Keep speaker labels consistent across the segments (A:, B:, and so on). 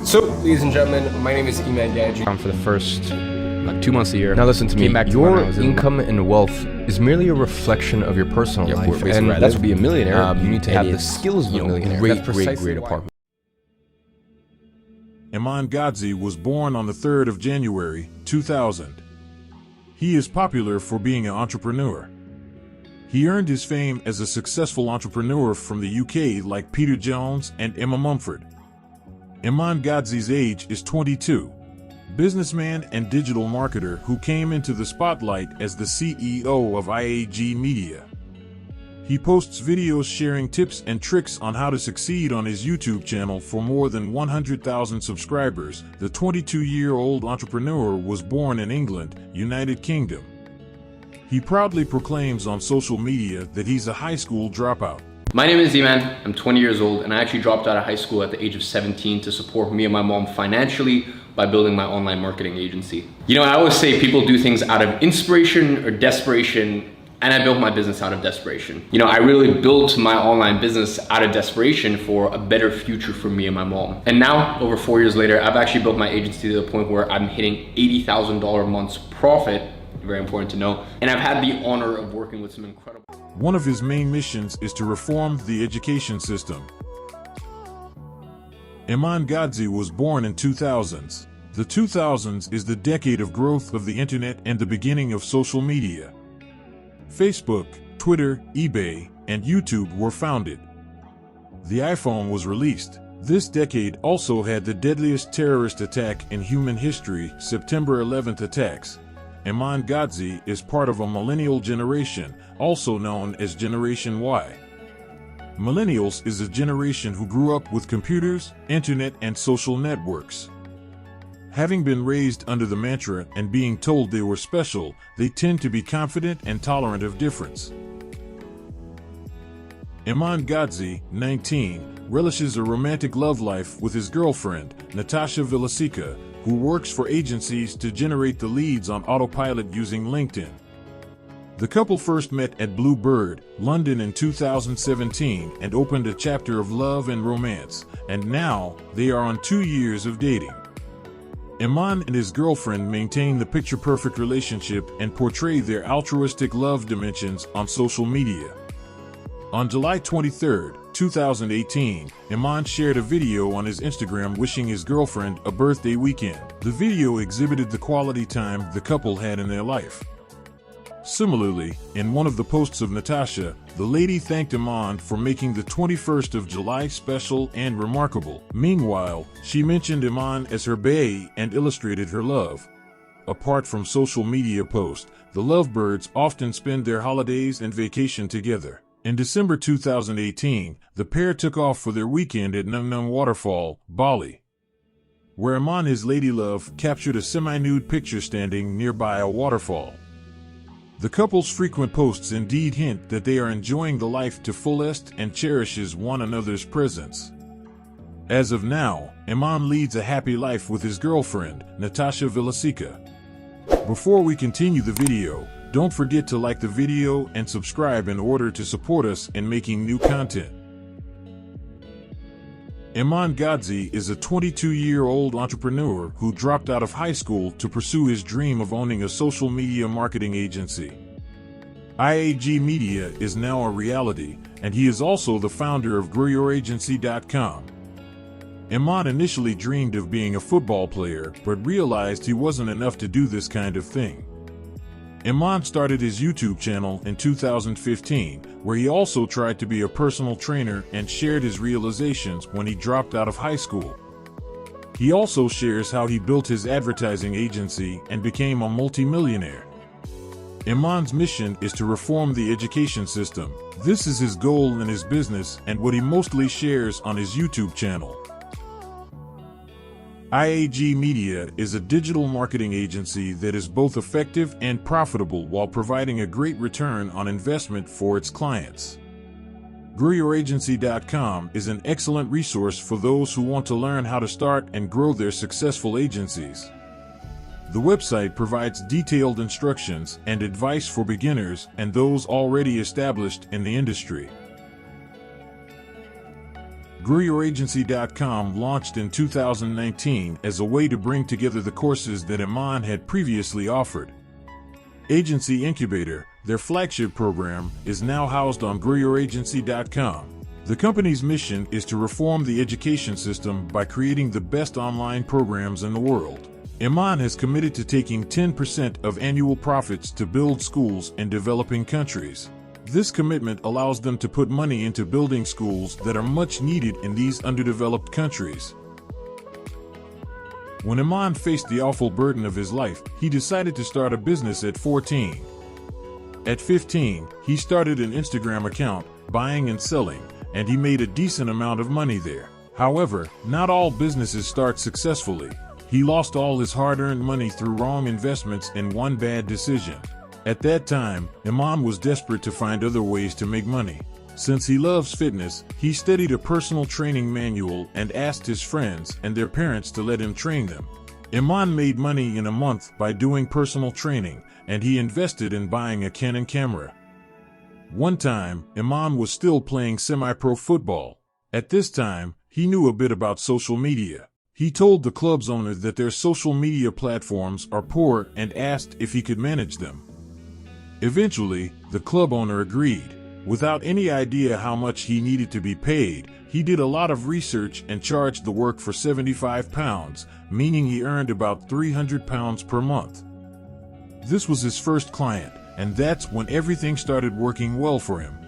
A: So, ladies and gentlemen, my name is Iman Gadzhi.
B: For the first 2 months of the year.
A: Now listen to me,
B: Came back to
A: your
B: when I was in-
A: income and wealth is merely a reflection of your personal life.
B: basically
A: And
B: where I
A: that's
B: live.
A: to be a millionaire, you need to have
B: and
A: the
B: it's,
A: skills of a millionaire.
B: Great,
A: That's
B: great,
A: precisely
B: great
A: why.
B: apartment.
C: Iman Gadzhi was born on the 3rd of January, 2000. He is popular for being an entrepreneur. He earned his fame as a successful entrepreneur from the UK like Peter Jones and Emma Mumford. Iman Gadzhi's age is 22. Businessman and digital marketer who came into the spotlight as the CEO of IAG Media. He posts videos sharing tips and tricks on how to succeed on his YouTube channel for more than 100,000 subscribers. The 22-year-old entrepreneur was born in England, United Kingdom. He proudly proclaims on social media that he's a high school dropout.
D: My name is Iman, I'm 20 years old, and I actually dropped out of high school at the age of 17 to support me and my mom financially by building my online marketing agency. You know, I always say people do things out of inspiration or desperation, and I built my business out of desperation. You know, I really built my online business out of desperation for a better future for me and my mom. And now, over 4 years later, I've actually built my agency to the point where I'm hitting $80,000 a month's profit, very important to know, and I've had the honor of working with some incredible...
C: One of his main missions is to reform the education system. Iman Gadzhi was born in 2000s. The 2000s is the decade of growth of the internet and the beginning of social media. Facebook, Twitter, eBay, and YouTube were founded. The iPhone was released. This decade also had the deadliest terrorist attack in human history, September 11th attacks. Iman Gadzhi is part of a millennial generation, also known as Generation Y. Millennials is a generation who grew up with computers, internet, and social networks. Having been raised under the mantra and being told they were special, they tend to be confident and tolerant of difference. Iman Gadzhi, 19, relishes a romantic love life with his girlfriend, Natasha Villasika, who works for agencies to generate the leads on autopilot using LinkedIn. The couple first met at Blue Bird, London in 2017 and opened a chapter of love and romance, and now they are on 2 years of dating. Iman and his girlfriend maintain the picture-perfect relationship and portray their altruistic love dimensions on social media. On July 23, 2018, Iman shared a video on his Instagram wishing his girlfriend a birthday weekend. The video exhibited the quality time the couple had in their life. Similarly, in one of the posts of Natasha, the lady thanked Iman for making the 21st of July special and remarkable. Meanwhile, she mentioned Iman as her bae and illustrated her love. Apart from social media posts, the lovebirds often spend their holidays and vacation together. In December 2018, the pair took off for their weekend at Nung Nung Waterfall, Bali, where Iman, his ladylove, captured a semi-nude picture standing nearby a waterfall. The couple's frequent posts indeed hint that they are enjoying the life to fullest and cherishes one another's presence. As of now, Iman leads a happy life with his girlfriend, Natasha Villasika. Before we continue the video, don't forget to like the video and subscribe in order to support us in making new content. Iman Gadzhi is a 22-year-old entrepreneur who dropped out of high school to pursue his dream of owning a social media marketing agency. IAG Media is now a reality, and he is also the founder of GrowYourAgency.com. Iman initially dreamed of being a football player, but realized he wasn't enough to do this kind of thing. Iman started his YouTube channel in 2015, where he also tried to be a personal trainer and shared his realizations when he dropped out of high school. He also shares how he built his advertising agency and became a multimillionaire. Iman's mission is to reform the education system. This is his goal in his business and what he mostly shares on his YouTube channel. IAG Media is a digital marketing agency that is both effective and profitable while providing a great return on investment for its clients. GrowYourAgency.com is an excellent resource for those who want to learn how to start and grow their successful agencies. The website provides detailed instructions and advice for beginners and those already established in the industry. GrowYourAgency.com launched in 2019 as a way to bring together the courses that Iman had previously offered. Agency Incubator, their flagship program, is now housed on GrowYourAgency.com. The company's mission is to reform the education system by creating the best online programs in the world. Iman has committed to taking 10% of annual profits to build schools in developing countries. This commitment allows them to put money into building schools that are much needed in these underdeveloped countries. When Iman faced the awful burden of his life, he decided to start a business at 14. At 15, he started an Instagram account, buying and selling, and he made a decent amount of money there. However, not all businesses start successfully. He lost all his hard-earned money through wrong investments and one bad decision. At that time, Iman was desperate to find other ways to make money. Since he loves fitness, he studied a personal training manual and asked his friends and their parents to let him train them. Iman made money in a month by doing personal training, and he invested in buying a Canon camera. One time, Iman was still playing semi-pro football. At this time, he knew a bit about social media. He told the club's owner that their social media platforms are poor and asked if he could manage them. Eventually, the club owner agreed. Without any idea how much he needed to be paid, he did a lot of research and charged the work for £75, meaning he earned about £300 per month. This was his first client, and that's when everything started working well for him.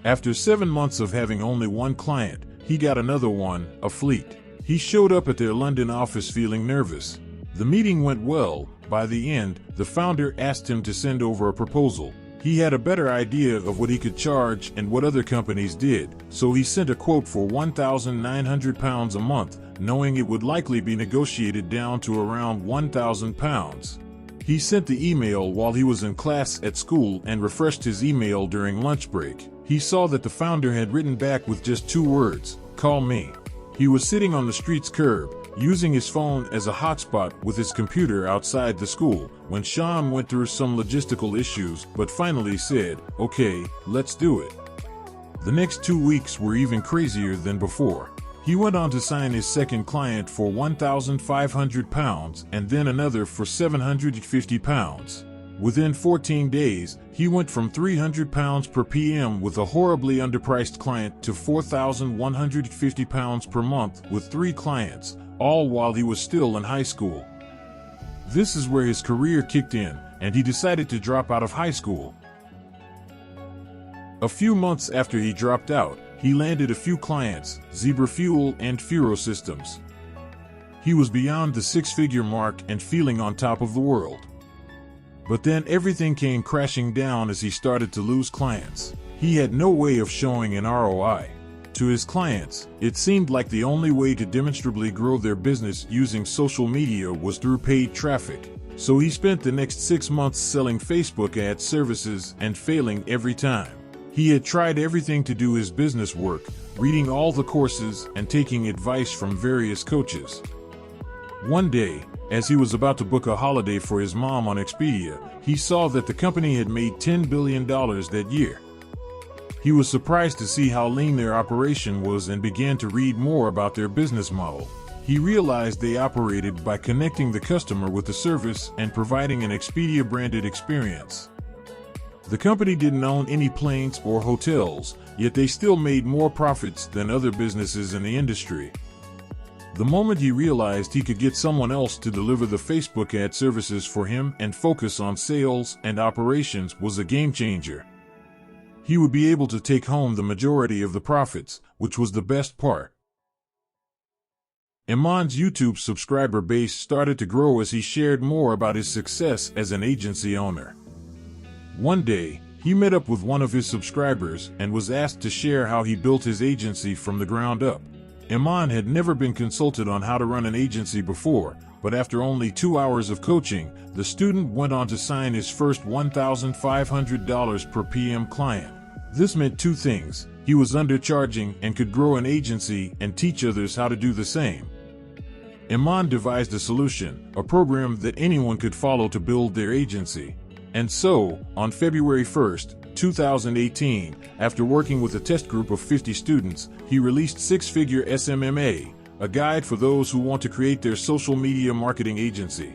C: After 7 months of having only one client, he got another one, a fleet. He showed up at their London office feeling nervous. The meeting went well. By the end, the founder asked him to send over a proposal. He had a better idea of what he could charge and what other companies did, so he sent a quote for £1,900 a month, knowing it would likely be negotiated down to around £1,000. He sent the email while he was in class at school and refreshed his email during lunch break. He saw that the founder had written back with just 2 words, "Call me." He was sitting on the street's curb, using his phone as a hotspot with his computer outside the school, when Sean went through some logistical issues but finally said, "Okay, let's do it." The next 2 weeks were even crazier than before. He went on to sign his second client for £1,500 and then another for £750. Within 14 days, he went from £300 per PM with a horribly underpriced client to £4,150 per month with 3 clients, all while he was still in high school. This is where his career kicked in, and he decided to drop out of high school. A few months after he dropped out, he landed a few clients, Zebra Fuel and Furo Systems. He was beyond the 6-figure mark and feeling on top of the world. But then everything came crashing down as he started to lose clients. He had no way of showing an ROI. To his clients, it seemed like the only way to demonstrably grow their business using social media was through paid traffic. So he spent the next 6 months selling Facebook ad services and failing every time. He had tried everything to do his business work, reading all the courses and taking advice from various coaches. One day, as he was about to book a holiday for his mom on Expedia, he saw that the company had made $10 billion that year. He was surprised to see how lean their operation was and began to read more about their business model. He realized they operated by connecting the customer with the service and providing an Expedia-branded experience. The company didn't own any planes or hotels, yet they still made more profits than other businesses in the industry. The moment he realized he could get someone else to deliver the Facebook ad services for him and focus on sales and operations was a game changer. He would be able to take home the majority of the profits, which was the best part. Iman's YouTube subscriber base started to grow as he shared more about his success as an agency owner. One day, he met up with one of his subscribers and was asked to share how he built his agency from the ground up. Iman had never been consulted on how to run an agency before, but after only 2 hours of coaching, the student went on to sign his first $1,500 per PM client. This meant 2 things: he was undercharging and could grow an agency and teach others how to do the same. Iman devised a solution, a program that anyone could follow to build their agency. And so, on February 1st, 2018, after working with a test group of 50 students, he released Six-Figure SMMA, a guide for those who want to create their social media marketing agency.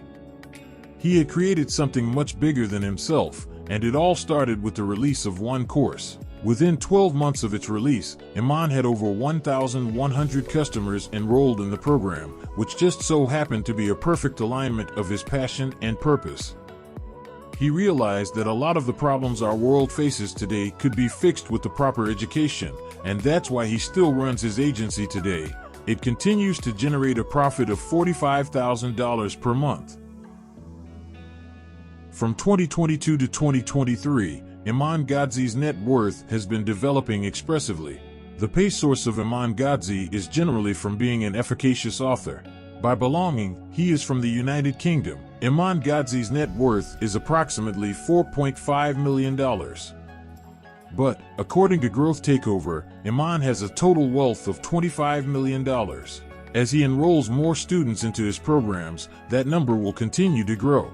C: He had created something much bigger than himself, and it all started with the release of one course. Within 12 months of its release, Iman had over 1,100 customers enrolled in the program, which just so happened to be a perfect alignment of his passion and purpose. He realized that a lot of the problems our world faces today could be fixed with the proper education, and that's why he still runs his agency today. It continues to generate a profit of $45,000 per month. From 2022 to 2023, Iman Gadzhi's net worth has been developing expressively. The pay source of Iman Gadzhi is generally from being an efficacious author. By belonging, he is from the United Kingdom. Iman Gadzhi's net worth is approximately $4.5 million. But, according to Growth Takeover, Iman has a total wealth of $25 million. As he enrolls more students into his programs, that number will continue to grow.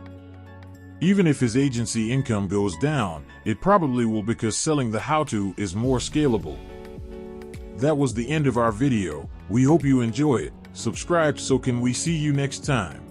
C: Even if his agency income goes down, it probably will because selling the how-to is more scalable. That was the end of our video. We hope you enjoy it. Subscribe so can we see you next time.